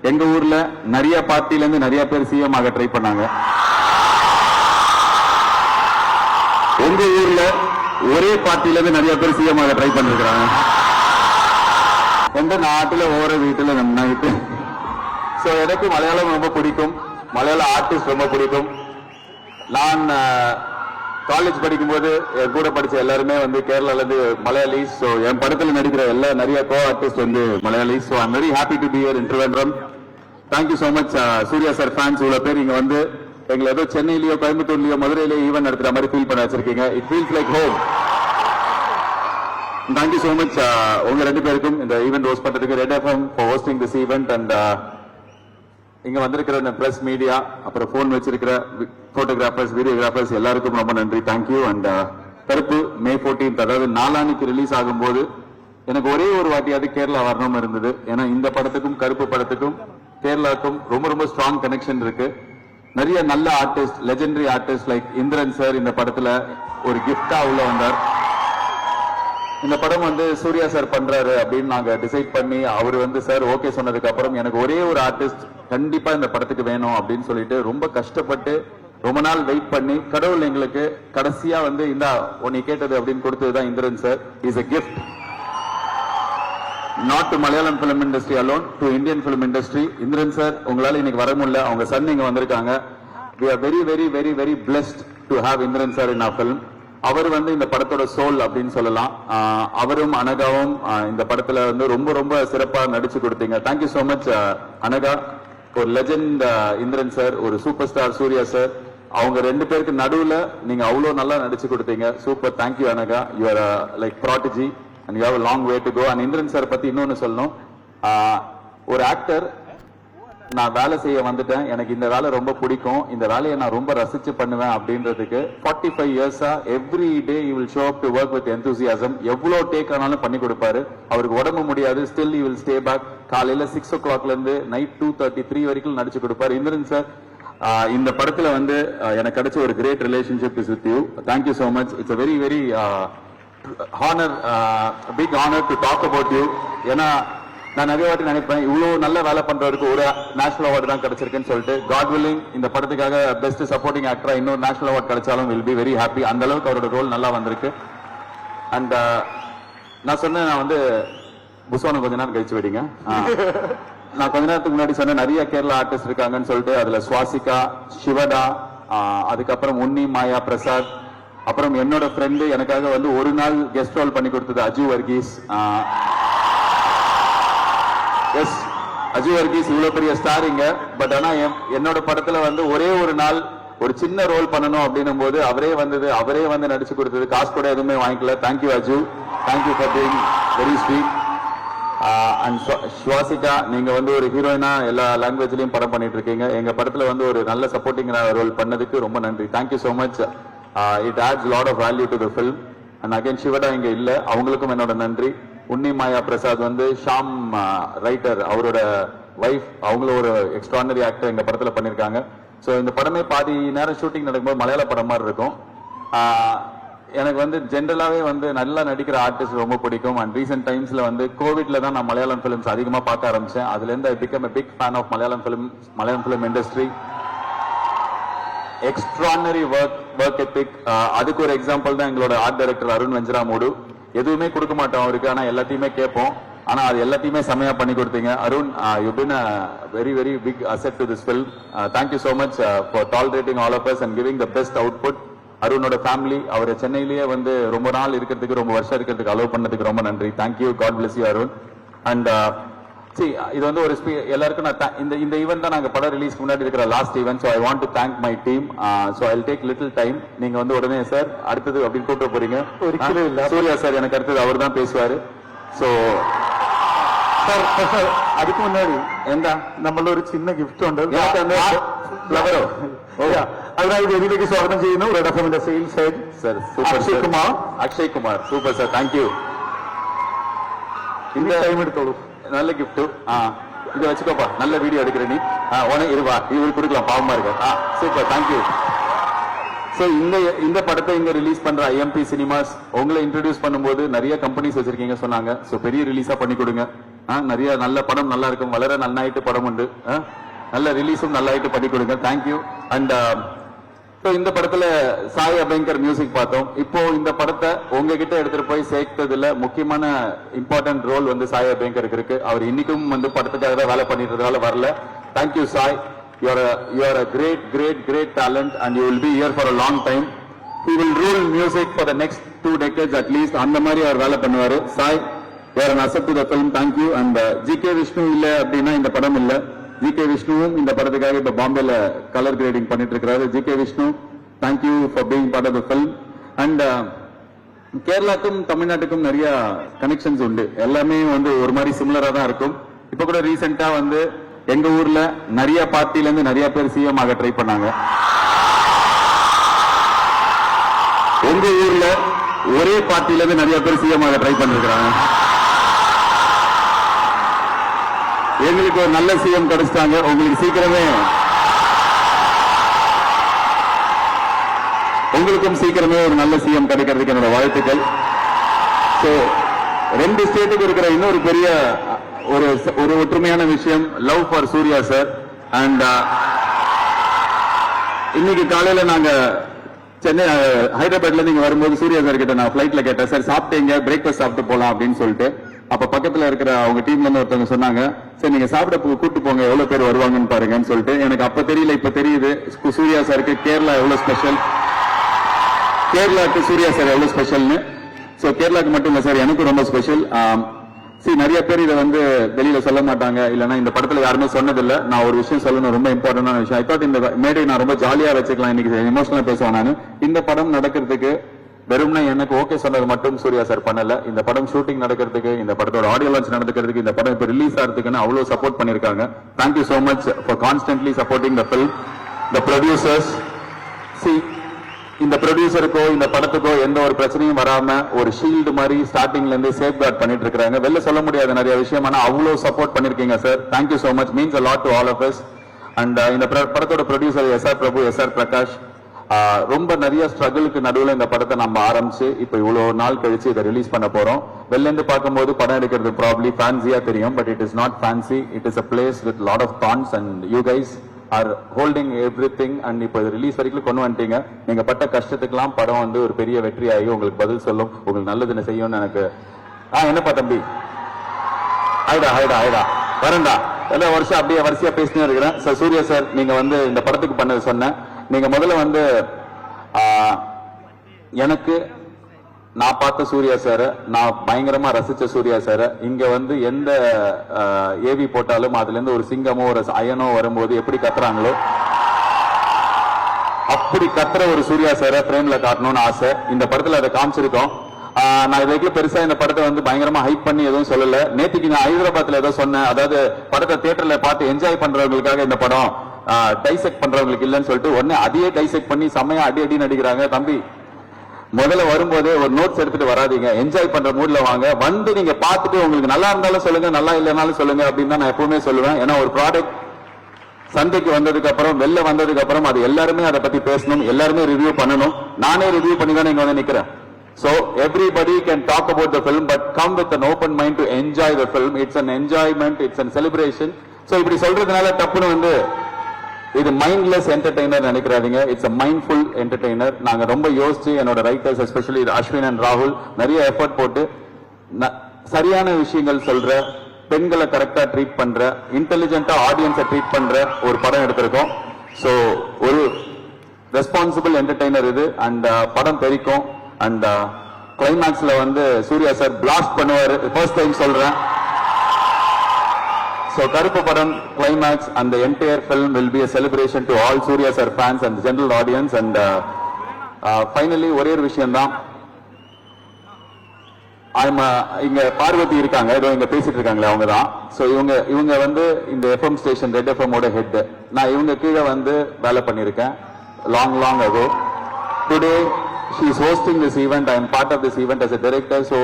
எங்க ஊர்ல நிறைய பார்ட்டில இருந்து நிறைய பேர் சிஎம் ஆக ட்ரை பண்ணாங்க. எங்க ஊர்ல ஒரே பார்ட்டில இருந்து நிறைய பேர் சிஎம் ஆக ட்ரை பண்ணிருக்காங்க. எந்த நாட்டுல ஒவ்வொரு வீட்டுல நன்னாயிட்டு. சோ எனக்கு மலையாளம் ரொம்ப பிடிக்கும், மலையாள ஆர்டிஸ்ட் ரொம்ப பிடிக்கும். நான் காலேஜ் படிக்கும்போது என் கூட படிச்ச எல்லாருமே வந்து கேரளால இருந்து மலையாளிஸ். சோ என் படத்துல நடிக்கிற நிறைய கோ ஆர்டிஸ்ட் வந்து Malayalis. So I'm very happy to be here in Trivandrum. Thank you so much Suriya sir fans இவ்வளவு பேர் இங்க வந்து எங்களை ஏதோ சென்னையிலயோ கோயம்புத்தூர்லயோ மதுரையிலயோ ஈவென்ட் நடத்துற மாதிரி ஃபீல் பண்ண வச்சிருக்கீங்க. It feels like home. Thank you so much உங்க ரெண்டு பேருக்கும் இந்த ஈவென்ட் ஹோஸ்ட் பண்றதுக்கு, red FM for hosting this event. And இங்க வந்திருக்கிற இந்த பிரஸ் மீடியா, அப்புறம் போன் வச்சிருக்கிற போட்டோகிராஃபர்ஸ், வீடியோகிராஃபர்ஸ் எல்லாருக்கும் ரொம்ப நன்றி. தேங்க்யூ. அண்ட் கருப்பு மே 14, அதாவது நாளானிக்கு ரிலீஸ் ஆகும்போது எனக்கு ஒரே ஒரு வாட்டியாவது கேரளா வரணும்னு இருந்தது. ஏன்னா இந்த படத்துக்கும் கருப்பு படத்துக்கும் கேரளாவுக்கும் ரொம்ப ரொம்ப ஸ்ட்ராங் கனெக்ஷன் இருக்கு. நிறைய நல்ல artist, legendary artist like Indran sir இந்த படத்துல ஒரு கிஃப்டா உள்ள வந்தார். இந்த படம் வந்து சூர்யா சார் பண்றாரு அப்படின்னு நாங்க டிசைட் பண்ணி அவர் வந்து சார் ஓகே சொன்னதுக்கு அப்புறம் எனக்கு ஒரே ஒரு ஆர்டிஸ்ட் கண்டிப்பா இந்த படத்துக்கு வேணும் அப்படின்னு சொல்லிட்டு ரொம்ப கஷ்டப்பட்டு ரொம்ப நாள் வெயிட் பண்ணி கடவுள் எங்களுக்கு கடைசியா வந்து இந்த உன்னை கேட்டது அப்படின்னு கொடுத்ததுதான் Indrans sir. Is a gift not to Malayalam film industry alone, to Indian film industry. Indran sir உங்களால இன்னைக்கு வர முடியல, அவங்க சன் இங்க வந்திருக்காங்க. We are very very very very blessed to have Indran sir in our film. அவர் வந்து இந்த படத்தோட சோல் அப்படின்னு சொல்லலாம். அவரும் அனகாவும் இந்த படத்துல வந்து ரொம்ப ரொம்ப சிறப்பா நடிச்சு கொடுத்தீங்க. Thank you so much Anagha. ஒரு லெஜெண்ட் இந்திரன் சார், ஒரு சூப்பர் ஸ்டார் சூர்யா சார், அவங்க ரெண்டு பேருக்கு நடுவுல நீங்க அவ்வளவு நல்லா நடிச்சு கொடுத்தீங்க. Super. Thank you Anagha. You are like prodigy and you have a long way to go. And Indrans sir பத்தி இன்னொன்னு சொல்லணும். ஒரு ஆக்டர், நான் வேலை செய்ய வந்துட்டேன், எனக்கு இந்த வேலை ரொம்ப பிடிக்கும், இந்த வேலையை நான் ரொம்ப ரசிச்சு பண்ணுவேன் அப்படின்றதுக்கு 45 இயர்ஸா every day he will show up to work with enthusiasm. எவ்வளவு டேக் ஆனாலும் பண்ணி கொடுப்பாரு. அவருக்கு உடம்பு முடியாது, still he will stay back. காலையில 6 o'clockல இருந்து நைட் 2:33 வரைக்கும் நடிச்சு கொடுப்பாரு. இந்திரன் சார் இந்த படத்துல வந்து எனக்கு கிடைச்ச ஒரு great relationship is with you. Thank you so much. It's a very very honor, big honor to talk about you. ஏன்னா நான் நிறைய வாட்டி நினைப்பேன் இவ்வளவு நல்ல வேலை பண்றவருக்கு ஒரு நேஷனல் அவார்டு தான் கிடைச்சிருக்குன்னு சொல்லிட்டு. காட் வில்லிங் இந்த படத்துக்காக பெஸ்ட் சப்போர்ட்டிங் ஆக்டரா இன்னொரு நேஷனல் அவார்டு கிடைச்சாலும் வில் பி வெரி ஹாப்பி. அந்த அளவுக்கு அவரோட ரோல் நல்லா வந்திருக்கு. அண்ட் நான் சொன்னேன், நான் வந்து புஸ்வானம் கொஞ்ச நேரம் கழிச்சு விடுங்க. நான் கொஞ்ச நேரத்துக்கு முன்னாடி சொன்னேன் நிறைய கேரளா ஆர்டிஸ்ட் இருக்காங்கன்னு சொல்லிட்டு. அதுல சுவாசிகா, சிவடா, அதுக்கப்புறம் உன்னி, மாயா பிரசாத், அப்புறம் என்னோட ஃப்ரெண்டு எனக்காக வந்து ஒரு நாள் கெஸ்ட் ரோல் பண்ணி கொடுத்தது அஜு வர்கீஸ். எஸ், அஜு வர்கீஸ் இவ்வளவு பெரிய ஸ்டாரிங்க. பட் ஆனா என்னோட படத்துல வந்து ஒரே ஒரு நாள் ஒரு சின்ன ரோல் பண்ணணும் அப்படின்னும் போது அவரே வந்து நடிச்சு கொடுத்தது. காசு கூட எதுவுமே வாங்கிக்கல. Thank you Aju. Thank you for being very sweet. And Swasika, நீங்க வந்து ஒரு ஹீரோயினா எல்லா லாங்குவேஜ்லயும் படம் பண்ணிட்டு இருக்கீங்க. எங்க படத்துல வந்து ஒரு நல்ல சப்போர்ட்டிங் ரோல் பண்ணதுக்கு ரொம்ப நன்றி. Thank you so much. It adds a lot of value to the film. And again சிவடா இங்க இல்ல, அவங்களுக்கும் என்னோட நன்றி. உன்னி, மாயா பிரசாத் வந்து ஷாம் ரைட்டர், அவரோட வைஃப், அவங்களும் ஒரு எக்ஸ்ட்ரானரி ஆக்டர் எங்க படத்துல பண்ணிருக்காங்க. சோ இந்த படமே பாதி நேரம் ஷூட்டிங் நடக்கும்போது மலையாள படம் மாதிரி இருக்கும். எனக்கு வந்து ஜென்ரலாவே வந்து நல்லா நடிக்கிற ஆர்டிஸ்ட் ரொம்ப பிடிக்கும். அண்ட் ரீசென்ட் டைம்ஸ்ல வந்து கோவிட்ல தான் நான் மலையாளம் பிலிம்ஸ் அதிகமா பார்க்க ஆரம்பிச்சேன். அதுல இருந்து I become a big fan of Malayalam film industry. Extraordinary work ethic. அதுக்கு ஒரு எக்ஸாம்பிள் தான் எங்களோட ஆர்ட் டைரக்டர் அருண் வெஞ்சராமூடு. எதுவுமே கொடுக்க மாட்டோம் அவருக்கு, ஆனா எல்லாத்தையுமே கேட்போம். ஆனா அது எல்லாத்தையுமே செமையா பண்ணி கொடுத்தீங்க. Arun, you been a very very big asset to this film. Thank you so much for tolerating all of us and giving the best output. அருணோட ஃபேமிலி, அவர் சென்னையிலேயே வந்து ரொம்ப நாள் இருக்கிறதுக்கு, ரொம்ப வருஷம் இருக்கிறதுக்கு அலோவ் பண்ணதுக்கு ரொம்ப நன்றி. Thank you. God bless you Arun. And இது வந்து ஒரு எல்லாருக்கும் நான் இந்த ஈவென்ட் தான் நாங்க படம் ரிலீஸ்க்கு முன்னாடி இருக்கிற last event. So I want to thank my team. So I will take little time. நீங்க வந்து உடனே சார் அடுத்தது அப்படின்னு கூப்பிட போறீங்க. சூர்யா சார் எனக்கு அடுத்தது அவர் தான் பேசுவாரு. சோ சார் அதுக்கு முன்னாடி എന്താ നമ്മളുടെ ഒരു ചിന്ന ഗിഫ്റ്റ് ഉണ്ട്. ഫ്ലവറോ? അതിനായി വേദിയിലേക്ക് സ്വാഗതം ചെയ്യുന്നു റെഡ് എഫ്എമ്മിന്റെ sales head sir Akshay Kumar. Super sir, thank you. இந்த டைம் எடுத்தோളൂ. நல்ல கிஃப்ட். இதை வச்சுக்கோப்பா, நல்ல வீடியோ எடுக்கிற நீ. உனக்கு இருவா, இது கொடுக்கலாம், பாவமா இருக்க. Super, thank you. சோ இந்த படத்தை இங்க ரிலீஸ் பண்ற ஐஎம்பி சினிமாஸ் உங்களை இன்ட்ரோடியூஸ் பண்ணும்போது நிறைய கம்பெனிஸ் வச்சிருக்கீங்க சொன்னாங்க. சோ பெரிய ரிலீஸா பண்ணி கொடுங்க. நிறைய நல்ல படம் நல்லா இருக்கும், வளர நல்லாயிட்டு படம் உண்டு, நல்ல ரிலீஸும் நல்லாயிட்டு பண்ணி கொடுங்க. தேங்க்யூ. அண்ட் இந்த படத்துல சாய் அபயங்கர் மியூசிக் பார்த்தோம். இப்போ இந்த படத்தை உங்ககிட்ட எடுத்துட்டு போய் சேர்த்ததுல முக்கியமான இம்பார்ட்டன்ட் ரோல் வந்து சாய் அபயங்கருக்கு இருக்கு. அவர் இன்னைக்கும் வந்து படத்துக்காக தான் வேலை பண்ணிட்டு வரல. Thank you Sai. You are a great talent and you will be here for a long time. He will rule music for the next 2 decades at least. அந்த மாதிரி அவர் வேலை பண்ணுவாரு. Sai, you are an asset to the film. Thank you. And GK Vishnu இல்ல அப்படின்னா இந்த படம் இல்ல. GK விஷ்ணுவும் இந்த படத்துக்காக இப்ப பாம்பேல கலர் கிரேடிங் பண்ணிட்டு இருக்காரு. GK Vishnu, thank you for being part of the film. And கேரளாக்கும் தமிழ்நாட்டுக்கும் நிறைய கனெக்ஷன்ஸ் உண்டு. எல்லாமே வந்து ஒரு மாதிரி சிமிலரா தான் இருக்கும். இப்ப கூட ரீசெண்டா வந்து எங்க ஊர்ல நிறைய பார்ட்டில இருந்து நிறைய பேர் சிஎம் ஆக ட்ரை பண்ணாங்க. உங்க ஊர்ல ஒரே பார்ட்டில இருந்து நிறைய பேர் சிஎம் ஆக ட்ரை பண்ணிருக்காங்க. எங்களுக்கு ஒரு நல்ல சிஎம் கிடைச்சிட்டாங்க. உங்களுக்கு உங்களுக்கும் சீக்கிரமே ஒரு நல்ல சிஎம் கிடைக்கிறதுக்கு என்னோட வாழ்த்துக்கள். சோ 2 ஸ்டேட்டுக்கு இருக்கிற இன்னொரு பெரிய ஒரு ஒற்றுமையான விஷயம், love for Suriya sir. And இன்னைக்கு காலையில நாங்க சென்னை ஹைதராபாத்ல நீங்க வரும்போது சூர்யா சார் கிட்ட நான் பிளைட்ல கேட்டேன், சார் சாப்பிட்டீங்க, பிரேக்ஃபாஸ்ட் சாப்பிட்டு போலாம் அப்படின்னு சொல்லிட்டு. அப்ப பக்கத்துல இருக்கிற அவங்க டீம்ல இருந்து ஒருத்தவங்க சொன்னாங்க, சரி நீங்க சாப்பிட கூட்டு போங்க, எவ்வளவு பேர் வருவாங்கன்னு பாருங்கன்னு சொல்லிட்டு. எனக்கு அப்ப தெரியல, இப்ப தெரியுது சூர்யா சாருக்கு கேரளா எவ்வளவு ஸ்பெஷல், கேரளாக்கு சூர்யா சார் எவ்வளவு ஸ்பெஷல்னு. சோ கேரளாக்கு மட்டும் இல்ல சார், எனக்கு ரொம்ப ஸ்பெஷல். நிறைய பேர் இதை வந்து வெளியில சொல்ல மாட்டாங்க, இல்லன்னா இந்த படத்துல யாருமே சொன்னதில்லை. நான் ஒரு விஷயம் சொல்லணும், ரொம்ப இம்பார்ட்டன்டான விஷயம். ஐ தாட் இந்த மேடை நான் ரொம்ப ஜாலியா வச்சுக்கலாம், இன்னைக்கு எமோஷனலா பேசுவேன் நான். இந்த படம் நடக்கிறதுக்கு வெறும்னா எனக்கு ஓகே சொன்னது மட்டும் சூர்யா சார் பண்ணல. இந்த படம் ஷூட்டிங் நடக்கிறதுக்கு, இந்த படத்தோட ஆடியோ லான்ச் நடக்கிறதுக்கு, இந்த படம் இப்ப ரிலீஸ் ஆகிறதுக்குன்னு அவ்வளவு சப்போர்ட் பண்ணிருக்காங்க. Thank you so much for constantly supporting the film. The producers, இந்த ப்ரொடியூசருக்கோ இந்த படத்துக்கோ எந்த ஒரு பிரச்சனையும் வராம ஒரு ஷீல்டு மாதிரி ஸ்டார்டிங்ல இருந்து சேஃப் கார்ட் பண்ணிட்டு இருக்காங்க. வெளில சொல்ல முடியாத நிறைய விஷயம், ஆனா அவ்வளவு சப்போர்ட் பண்ணிருக்கீங்க sir. Thank you so much, means a lot to all of us. And இந்த படத்தோட ப்ரொடியூசர் எஸ்ஆர் பிரபு, எஸ்ஆர் பிரகாஷ், ரொம்ப நிறைய ஸ்ட்ரகிளுக்கு நடுவில் இந்த படத்தை நம்ம ஆரம்பிச்சு இப்ப இவ்வளவு நாள் கழிச்சு இதை ரிலீஸ் பண்ண போறோம். வெளில இருந்து பார்க்கும்போது படம் எடுக்கிறது ப்ராப்ளி ஃபேன்சியா தெரியும், but it is not fancy. It is a place with lot of thoughts and you guys are holding everything. And இப்போ ரிலீஸ் வரைக்கும் கொண்டு வந்துட்டீங்க. நீங்க பட்ட கஷ்டத்துக்கெல்லாம் படம் வந்து ஒரு பெரிய வெற்றி ஆகி உங்களுக்கு பதில் சொல்லும், உங்களுக்கு நல்லதுன்னு செய்யும்னு எனக்கு. என்னப்பா தம்பி, ஆயிடா வரண்டா, எல்லா வருஷம் அப்படியே வரிசையா பேசினே இருக்கிறேன். சார் சூர்யா சார், நீங்க வந்து இந்த படத்துக்கு பண்ணது சொன்னேன். நீங்க முதல்ல வந்து எனக்கு நான் பார்த்த சூர்யா சார், நான் பயங்கரமா ரசிச்ச சூர்யா சார், இங்க வந்து எந்த ஏவி போட்டாலும் அதுல இருந்து ஒரு சிங்கமோ ஒரு அயனோ வரும்போது எப்படி கத்துறாங்களோ அப்படி கத்துற ஒரு சூர்யா சார பிரேம்ல காட்டணும்னு ஆசை. இந்த படத்துல அதை காமிச்சிருக்கோம். நான் இதுக்கு பெருசா இந்த படத்தை வந்து பயங்கரமா ஹைப் பண்ணி எதுவும் சொல்லல. நேற்றுக்கு நான் ஹைதராபாத்ல ஏதோ சொன்னேன், அதாவது படத்தை தியேட்டர்ல பார்த்து என்ஜாய் பண்றவங்களுக்காக இந்த படம், டைசெக்ட் பண்றவங்களுக்கு இல்லைன்னு சொல்லிட்டு உடனே அதையே டைசெக்ட் பண்ணி செம்மையா அடி நடிக்கிறாங்க. தம்பி, முதல்ல வரும்போது ஒரு நோட்ஸ் எடுத்துட்டு வராதீங்க, என்ஜாய் பண்ற மூட்ல வாங்க. வந்து நீங்க பார்த்துட்டு உங்களுக்கு நல்லா இருந்தாலும் சொல்லுங்க, நல்லா இல்லைனாலும் சொல்லுங்க அப்படின்னு தான் நான் எப்பவுமே சொல்லுவேன். ஏன்னா ஒரு ப்ராடக்ட் சந்தைக்கு வந்ததுக்கு அப்புறம், வெளில வந்ததுக்கு அப்புறம் அது எல்லாருமே அதை பத்தி பேசணும், எல்லாருமே ரிவ்யூ பண்ணணும். நானே ரிவ்யூ பண்ணி தான் இங்க வந்து நிக்கிறேன். So everybody can talk about the film, but come with an open mind to enjoy the film. It's an enjoyment, it's a celebration. So இப்படி சொல்றதுனால தப்புன்னு வந்து இது மைண்ட்லெஸ் என்டர்டெய்னர் நினைக்கிறாதீங்க. It's a mindful entertainer. நாங்க ரொம்ப யோசிச்சு என்னோட ரைட்டர்ஸ், எஸ்பெஷலி அஸ்வின் அண்ட் ராகுல், நிறைய எஃபர்ட் போட்டு சரியான விஷயங்கள் சொல்ற, பெண்களை கரெக்டா ட்ரீட் பண்ற, இன்டெலிஜென்ட்டா ஆடியன்ஸை ட்ரீட் பண்ற ஒரு படம் எடுத்திருக்கோம். சோ ஒரு ரெஸ்பான்சிபிள் என்டர்டெய்னர் இது. அண்ட் படம் தெரிக்கும். அண்ட் கிளைமேக்ஸ்ல வந்து சூர்யா சார் பிளாஸ்ட் பண்ணுவாரு, ஃபர்ஸ்ட் டைம் சொல்றேன். So கருப்பு படம் climax and the entire film will be a celebration to all Surya sir fans and the general audience. And finally ஒரே ஒரு விஷயம் தான், இங்க பார்வதி இருக்காங்க, ஏதோ இங்க பேசிட்டு இருக்காங்களே அவங்க தான். சோ இவங்க வந்து இந்த எஃப்எம் ஸ்டேஷன் ரெட் எஃப்எம் ஓட ஹெட். நான் இவங்க கீழே வந்து வேலை பண்ணிருக்கேன் long ago. Today she is hosting this event. I am part of this event as a director. So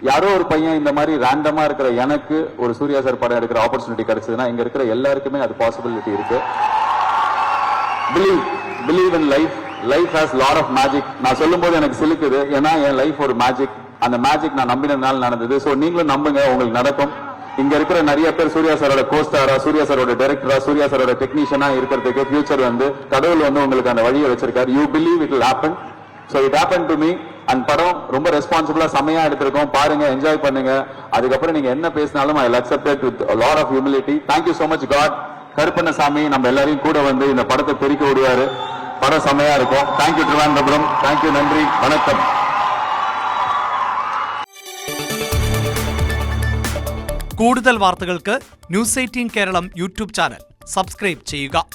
யாரோ ஒரு பையன் இந்த மாதிரி ரேண்டமா இருக்கிற எனக்கு ஒரு சூர்யா சார் படம் எடுக்கிற ஆப்பர்ச்சுனிட்டி கிடைச்சதுன்னா இங்க இருக்கிற எல்லாருக்குமே அது பாசிபிலிட்டி இருக்கு. Believe in life. Life has lot of magic. நான் சொல்லும் போது எனக்கு சிலுக்குது, ஏன்னா என் லைஃப் ஒரு மேஜிக். அந்த மேஜிக் நான் நம்பினதுனால நடந்தது. சோ நீங்களும் நம்புங்க, உங்களுக்கு நடக்கும். இங்க இருக்கிற நிறைய பேர் சூர்யா சாரோட கோஸ்டாரா, சூர்யா சாரோட டைரக்டரா, சூர்யா சாரோட டெக்னீஷியனா இருக்கிறதுக்கு ஃபியூச்சர் வந்து கடவுள் வந்து உங்களுக்கு அந்த வழியை வச்சிருக்காரு. You believe it will happen. So it happen to me. And படம் ரொம்ப ரெஸ்பான்சிபிளா செமையா எடுத்திருக்கோம். பாருங்க, என்ஜாய் பண்ணுங்க. அதுக்கப்புறம் நீங்க என்ன பேசினாலும் I accept it with a lot of humility. Thank you so much God. Karuppannasamy நம்ம எல்லாரையும் கூட வந்து இந்த படத்தை பெருக்கி விடுவாரு. படம் செமையா இருக்கும். தேங்க்யூ திருவானந்தபுரம். தேங்க்யூ, நன்றி, வணக்கம். കൂടുതൽ വാർത്തകൾക്ക് news 18 Keralam YouTube channel subscribe ചെയ്യുക.